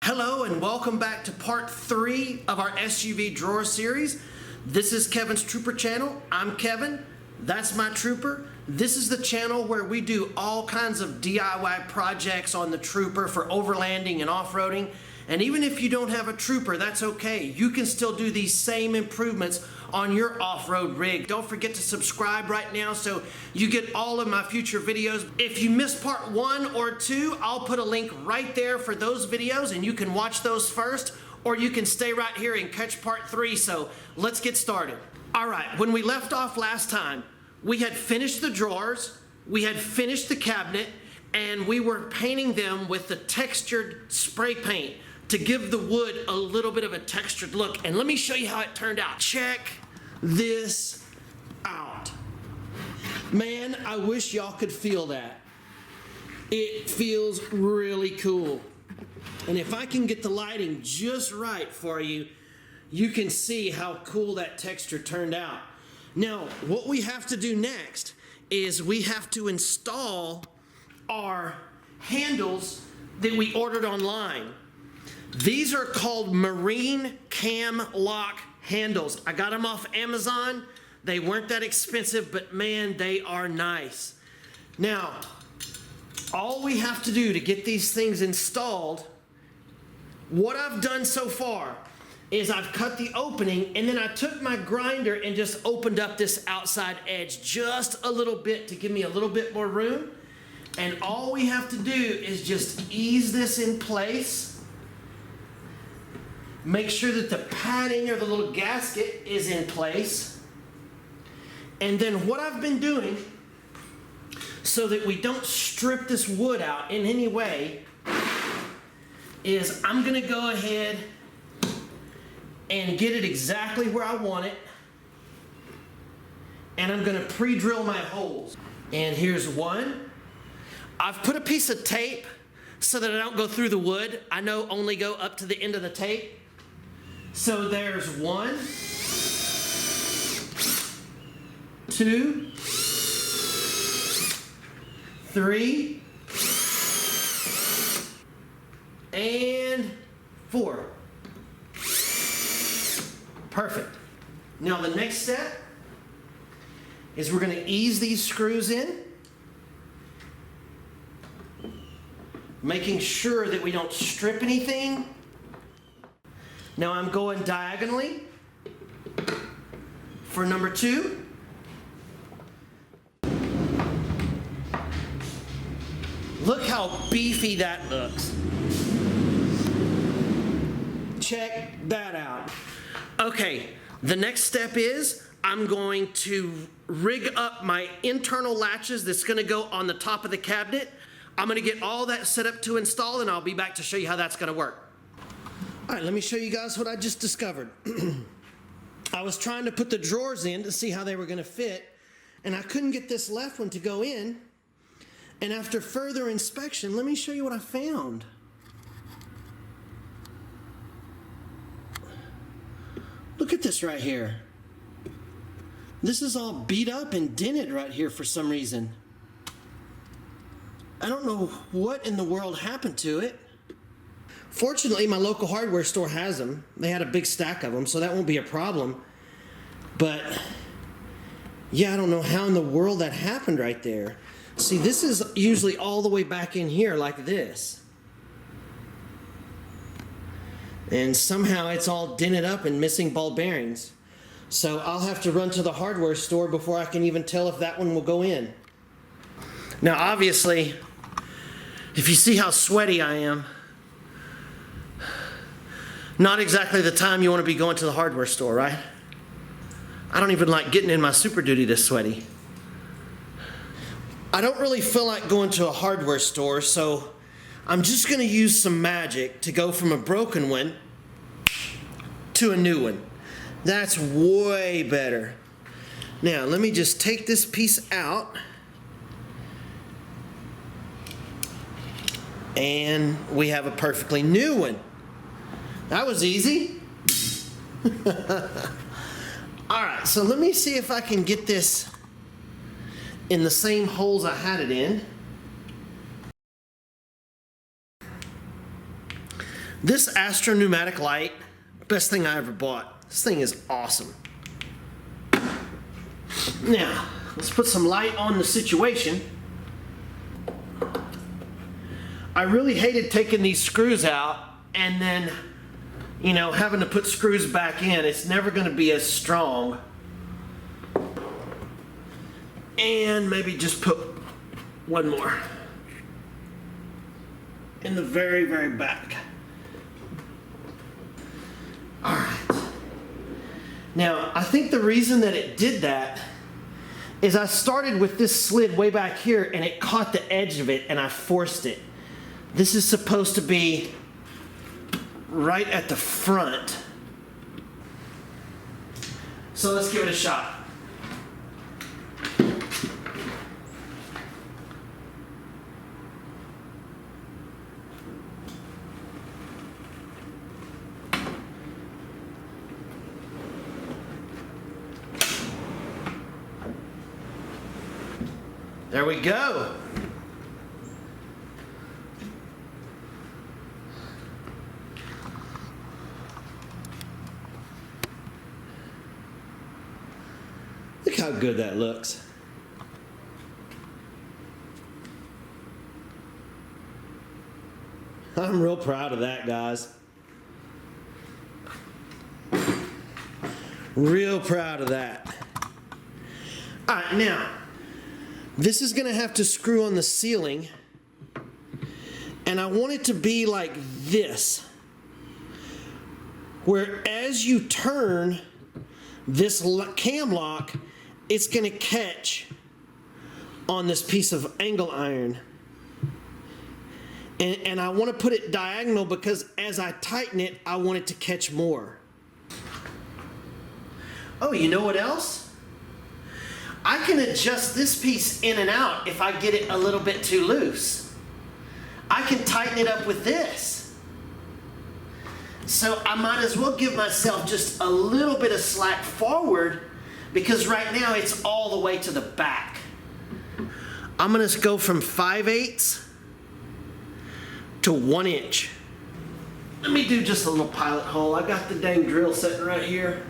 Hello and welcome back to part 3 of our SUV drawer series. This is Kevin's Trooper channel. I'm Kevin. That's my Trooper. This is the channel where we do all kinds of DIY projects on the Trooper for overlanding and off-roading. And even if you don't have a Trooper, that's okay. You can still do these same improvements on your off-road rig. Don't forget to subscribe right now so you get all of my future videos. If you missed part 1 or 2, I'll put a link right there for those videos and you can watch those first, or you can stay right here and catch part 3. So let's get started. All right, when we left off last time, we had finished the drawers, we had finished the cabinet, and we were painting them with the textured spray paint to give the wood a little bit of a textured look. And let me show you how it turned out. Check this out. Man, I wish y'all could feel that. It feels really cool. And if I can get the lighting just right for you, you can see how cool that texture turned out. Now, what we have to do next is we have to install our handles that we ordered online. These are called marine cam lock handles. I got them off Amazon. They weren't that expensive, but man, they are nice. Now, all we have to do to get these things installed, what I've done so far is I've cut the opening and then I took my grinder and just opened up this outside edge just a little bit to give me a little bit more room. And all we have to do is just ease this in place. Make sure that the padding or the little gasket is in place. And then what I've been doing, so that we don't strip this wood out in any way, is I'm going to go ahead and get it exactly where I want it. And I'm going to pre-drill my holes. And here's one. I've put a piece of tape so that I don't go through the wood. I know only go up to the end of the tape. So there's 1, 2, 3, and 4. Perfect. Now the next step is we're going to ease these screws in, making sure that we don't strip anything. Now I'm going diagonally for number 2. Look how beefy that looks. Check that out. Okay, the next step is I'm going to rig up my internal latches that's going to go on the top of the cabinet. I'm going to get all that set up to install and I'll be back to show you how that's going to work. All right, let me show you guys what I just discovered. I was trying to put the drawers in to see how they were going to fit, and I couldn't get this left one to go in. And after further inspection, let me show you what I found. Look at this right here. This is all beat up and dented right here for some reason. I don't know what in the world happened to it. Fortunately, my local hardware store has them. They had a big stack of them, so that won't be a problem. But, yeah, I don't know how in the world that happened right there. See, this is usually all the way back in here like this. And somehow it's all dented up and missing ball bearings. So I'll have to run to the hardware store before I can even tell if that one will go in. Now, obviously, if you see how sweaty I am, not exactly the time you want to be going to the hardware store, right? I don't even like getting in my Super Duty this sweaty. I don't really feel like going to a hardware store, so I'm just going to use some magic to go from a broken one to a new one. That's way better. Now, let me just take this piece out. And we have a perfectly new one. That was easy. All right, so let me see if I can get this in the same holes I had it in. This Astro pneumatic light, best thing I ever bought. This thing is awesome. Now, let's put some light on the situation. I really hated taking these screws out and then, you know, having to put screws back in. It's never going to be as strong. And maybe just put one more in the very, very back. All right. Now, I think the reason that it did that is I started with this slid way back here and it caught the edge of it and I forced it. This is supposed to be right at the front. So let's give it a shot. There we go. Look how good that looks. I'm real proud of that, guys. Real proud of that. All right, now, this is going to have to screw on the ceiling, and I want it to be like this, where as you turn this cam lock, it's going to catch on this piece of angle iron. And I want to put it diagonal because as I tighten it, I want it to catch more. Oh, you know what else? I can adjust this piece in and out if I get it a little bit too loose. I can tighten it up with this. So I might as well give myself just a little bit of slack forward because right now it's all the way to the back. I'm gonna go from 5/8 to 1 inch. Let me do just a little pilot hole. I got the dang drill sitting right here.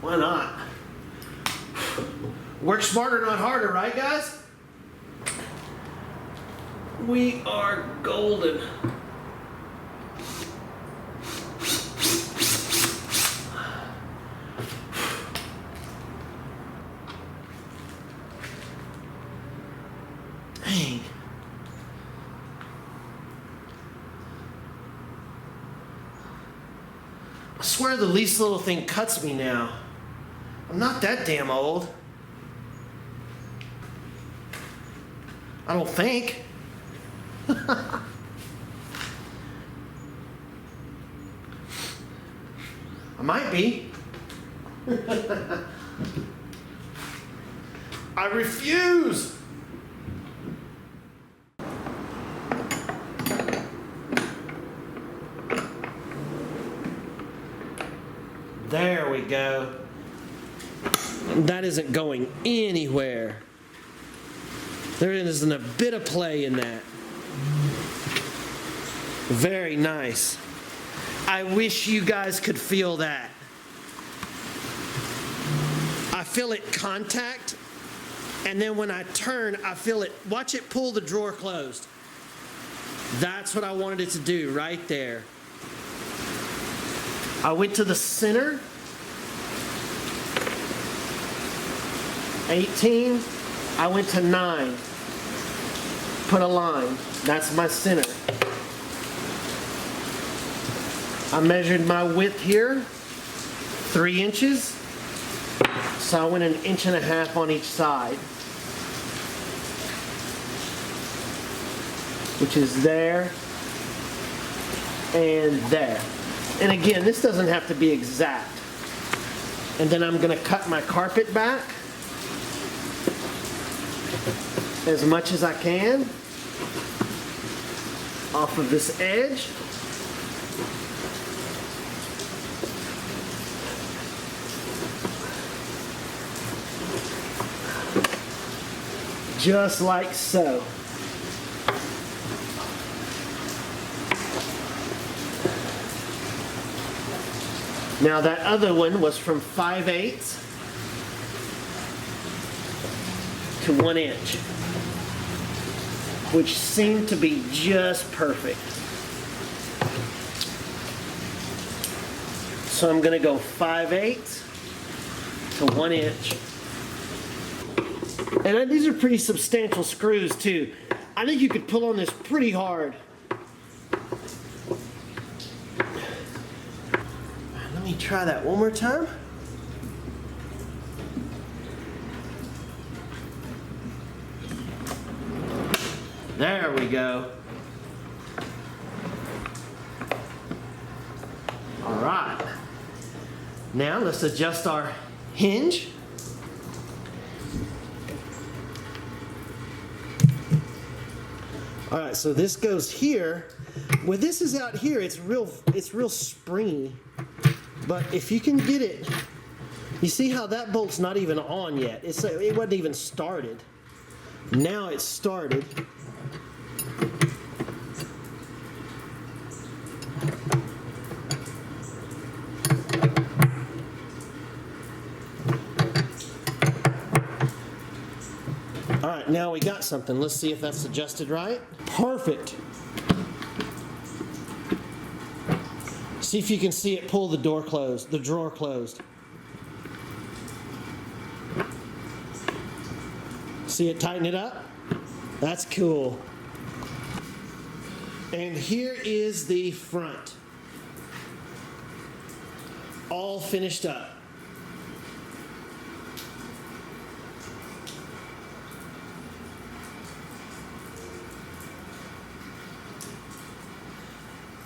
Why not? Work smarter, not harder, right, guys? We are golden. Dang. I swear the least little thing cuts me now. I'm not that damn old. I don't think. I might be. I refuse. There we go. That isn't going anywhere. There isn't a bit of play in that. Very nice. I wish you guys could feel that. I feel it contact, and then when I turn, I feel it. Watch it pull the drawer closed. That's what I wanted it to do right there. I went to the center. 18. I went to 9. Put a line. That's my center. I measured my width here, 3 inches. So I went 1.5 inches on each side, which is there and there. And again, this doesn't have to be exact. And then I'm going to cut my carpet back as much as I can off of this edge. Just like so. Now that other one was from 5/8 to 1 inch, which seemed to be just perfect. So I'm gonna go 5/8 to 1 inch. And these are pretty substantial screws too. I think you could pull on this pretty hard. Let me try that one more time. There we go. All right. Now let's adjust our hinge. All right, so this goes here. When this is out here, it's real springy. But if you can get it, you see how that bolt's not even on yet. It wasn't even started. Now it's started. All right, now we got something. Let's see if that's adjusted right. Perfect. See if you can see it pull the door closed, the drawer closed. See it tighten it up? That's cool. And here is the front. All finished up.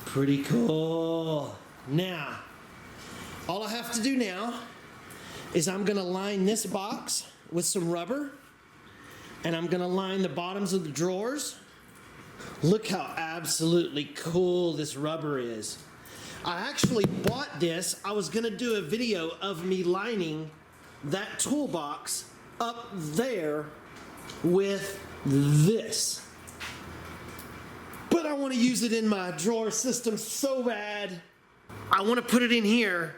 Pretty cool. Now, all I have to do now is I'm gonna line this box with some rubber, and I'm gonna line the bottoms of the drawers. Look how absolutely cool this rubber is. I actually bought this. I was gonna do a video of me lining that toolbox up there with this. But I want to use it in my drawer system so bad. I want to put it in here,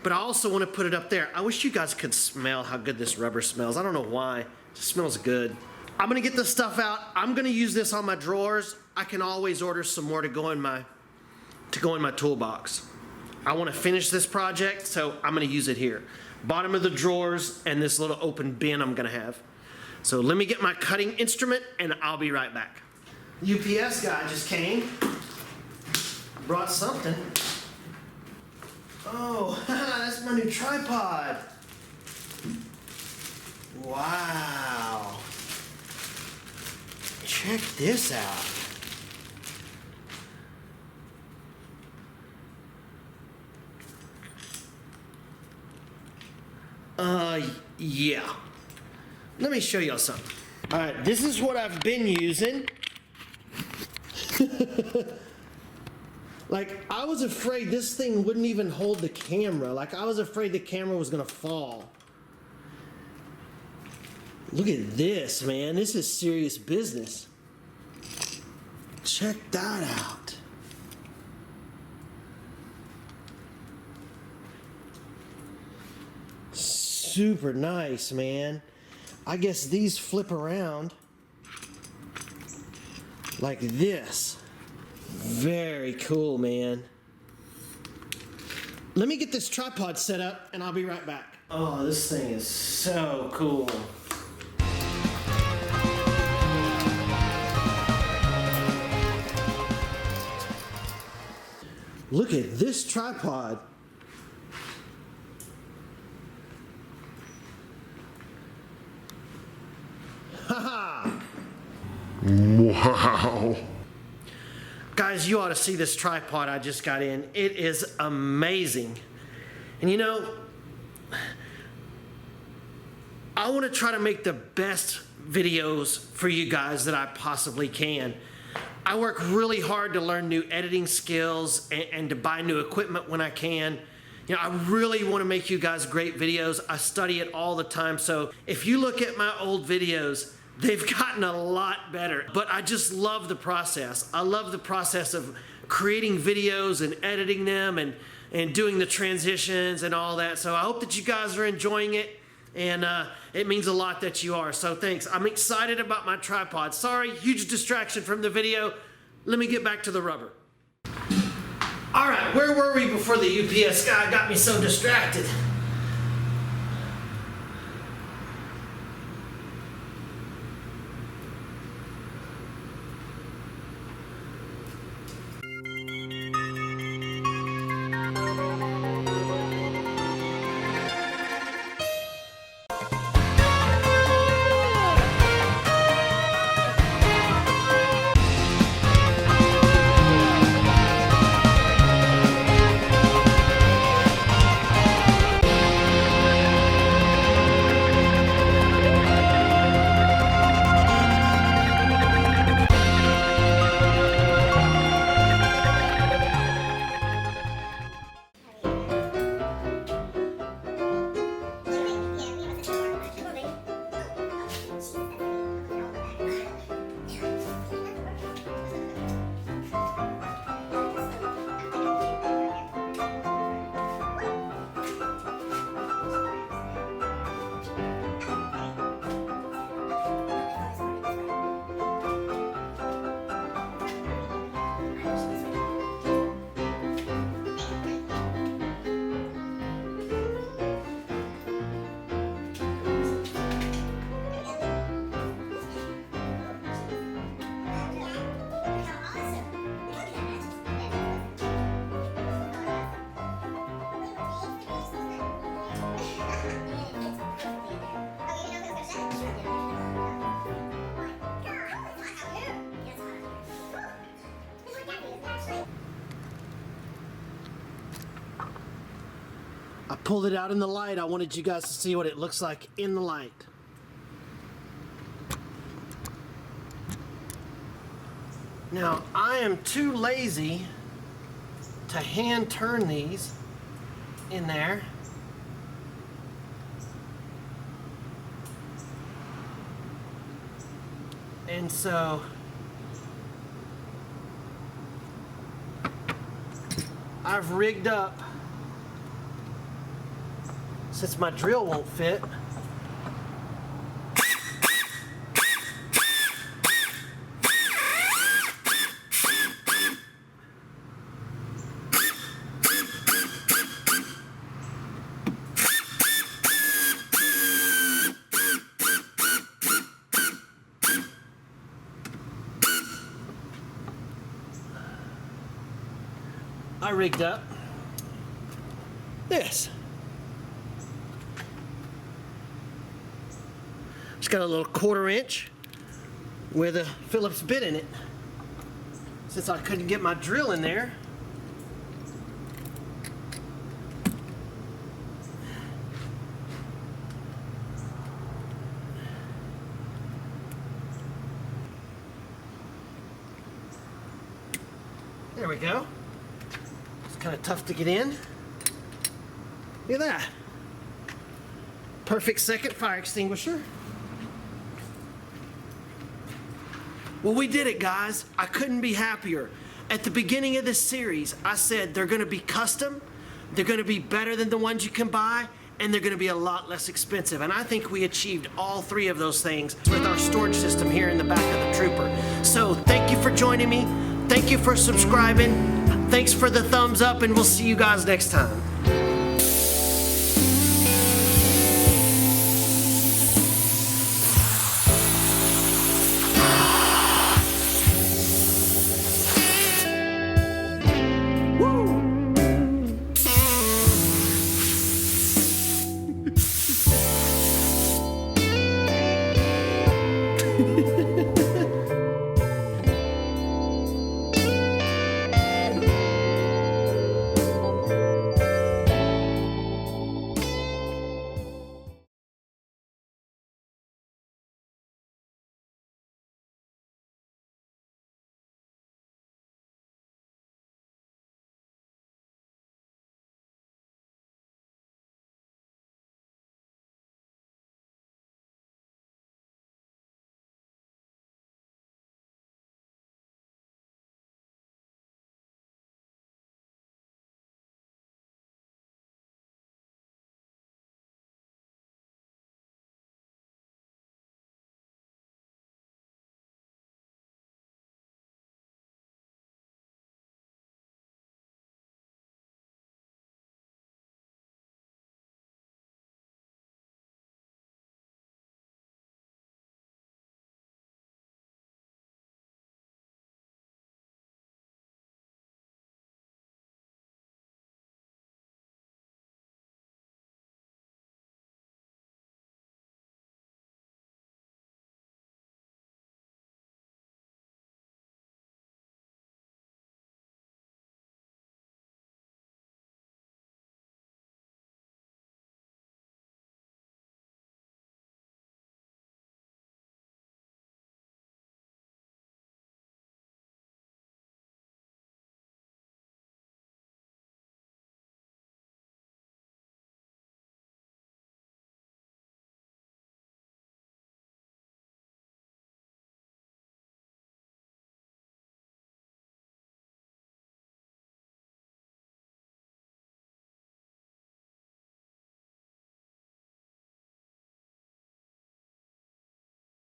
but I also want to put it up there. I wish you guys could smell how good this rubber smells. I don't know why. It just smells good. I'm going to get this stuff out. I'm going to use this on my drawers. I can always order some more to go in my toolbox. I want to finish this project, so I'm going to use it here. Bottom of the drawers and this little open bin I'm going to have. So let me get my cutting instrument and I'll be right back. UPS guy just came, brought something. Oh, that's my new tripod. Wow. Check this out. Yeah. Let me show y'all something. All right, this is what I've been using. Like, I was afraid this thing wouldn't even hold the camera. Like, I was afraid the camera was gonna fall. Look at this, man. This is serious business. Check that out. Super nice, man. I guess these flip around like this. Very cool, man. Let me get this tripod set up and I'll be right back. Oh, this thing is so cool. Look at this tripod. Haha. Wow. Guys, you ought to see this tripod I just got in. It is amazing. And you know, I want to try to make the best videos for you guys that I possibly can. I work really hard to learn new editing skills and to buy new equipment when I can. You know, I really want to make you guys great videos. I study it all the time. So if you look at my old videos, They've gotten a lot better, but I just love the process. I love the process of creating videos and editing them and doing the transitions and all that. So I hope that you guys are enjoying it, and it means a lot that you are. So thanks. I'm excited about my tripod. Sorry, huge distraction from the video. Let me get back to the rubber. All right, where were we before the UPS guy got me so distracted? I pulled it out in the light. I wanted you guys to see what it looks like in the light. Now, I am too lazy to hand turn these in there. And so I've rigged up, since my drill won't fit, I rigged up this. It's got a little 1/4 inch with a Phillips bit in it. Since I couldn't get my drill in there, there we go. It's kind of tough to get in. Look at that. Perfect second fire extinguisher. Well, we did it, guys. I couldn't be happier. At the beginning of this series, I said they're gonna be custom, they're gonna be better than the ones you can buy, and they're gonna be a lot less expensive. And I think we achieved all three of those things with our storage system here in the back of the Trooper. So thank you for joining me. Thank you for subscribing. Thanks for the thumbs up, and we'll see you guys next time.